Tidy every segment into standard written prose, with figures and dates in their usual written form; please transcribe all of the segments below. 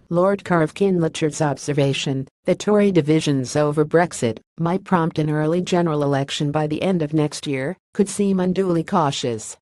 Lord Kerr of Kinlochard's observation that Tory divisions over Brexit might prompt an early general election by the end of next year could seem unduly cautious.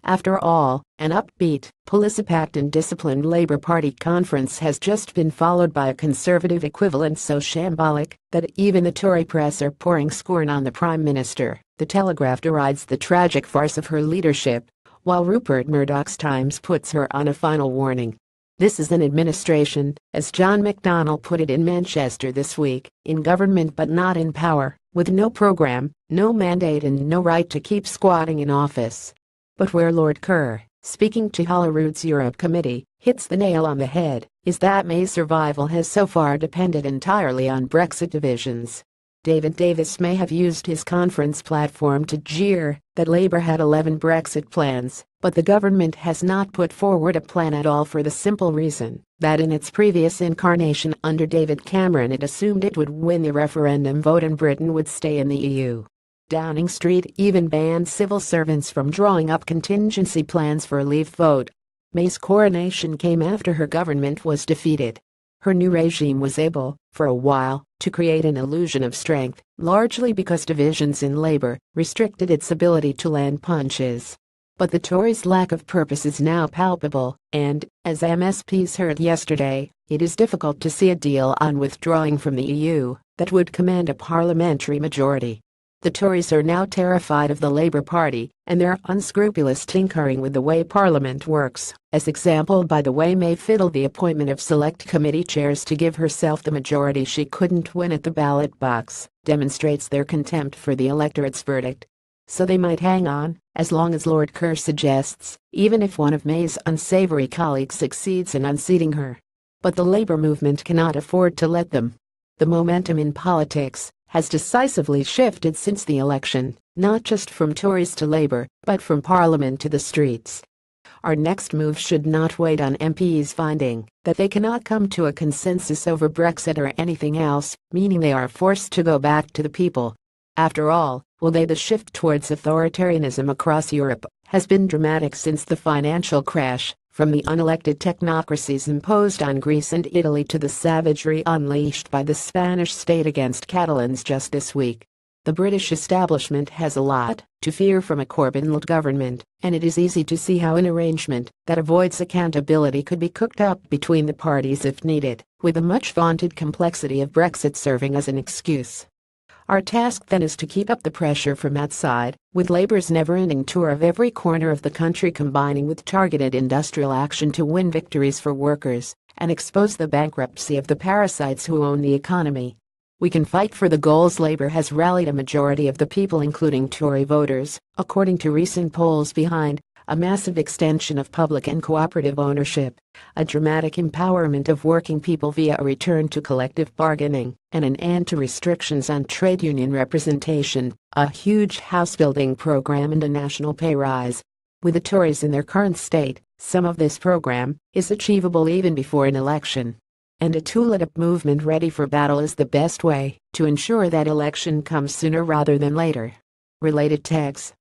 After all, an upbeat, policy-packed and disciplined Labour Party conference has just been followed by a Conservative equivalent so shambolic that even the Tory press are pouring scorn on the Prime Minister. The Telegraph derides the tragic farce of her leadership, while Rupert Murdoch's Times puts her on a final warning. This is an administration, as John McDonnell put it in Manchester this week, in government but not in power, with no programme, no mandate and no right to keep squatting in office. But where Lord Kerr, speaking to Holyrood's Europe Committee, hits the nail on the head, is that May's survival has so far depended entirely on Brexit divisions. David Davis may have used his conference platform to jeer that Labour had 11 Brexit plans, but the government has not put forward a plan at all for the simple reason that in its previous incarnation under David Cameron it assumed it would win the referendum vote and Britain would stay in the EU. Downing Street even banned civil servants from drawing up contingency plans for a leave vote. May's coronation came after her government was defeated. Her new regime was able, for a while, to create an illusion of strength, largely because divisions in Labour restricted its ability to land punches. But the Tories' lack of purpose is now palpable, and, as MSPs heard yesterday, it is difficult to see a deal on withdrawing from the EU that would command a parliamentary majority. The Tories are now terrified of the Labour Party and their unscrupulous tinkering with the way Parliament works, as exemplified by the way May fiddled the appointment of select committee chairs to give herself the majority she couldn't win at the ballot box, demonstrates their contempt for the electorate's verdict. So they might hang on, as long as Lord Kerr suggests, even if one of May's unsavoury colleagues succeeds in unseating her. But the Labour movement cannot afford to let them. The momentum in politics has decisively shifted since the election, not just from Tories to Labour, but from Parliament to the streets. Our next move should not wait on MPs finding that they cannot come to a consensus over Brexit or anything else, meaning they are forced to go back to the people. After all, the shift towards authoritarianism across Europe has been dramatic since the financial crash, from the unelected technocracies imposed on Greece and Italy to the savagery unleashed by the Spanish state against Catalans just this week. The British establishment has a lot to fear from a Corbyn-led government, and it is easy to see how an arrangement that avoids accountability could be cooked up between the parties if needed, with the much-vaunted complexity of Brexit serving as an excuse. Our task then is to keep up the pressure from outside, with Labour's never-ending tour of every corner of the country combining with targeted industrial action to win victories for workers and expose the bankruptcy of the parasites who own the economy. We can fight for the goals. Labour has rallied a majority of the people, including Tory voters, according to recent polls, behind a massive extension of public and cooperative ownership, a dramatic empowerment of working people via a return to collective bargaining, and an end to restrictions on trade union representation, a huge house-building program and a national pay rise. With the Tories in their current state, some of this program is achievable even before an election. And a tooled-up movement ready for battle is the best way to ensure that election comes sooner rather than later. Related text.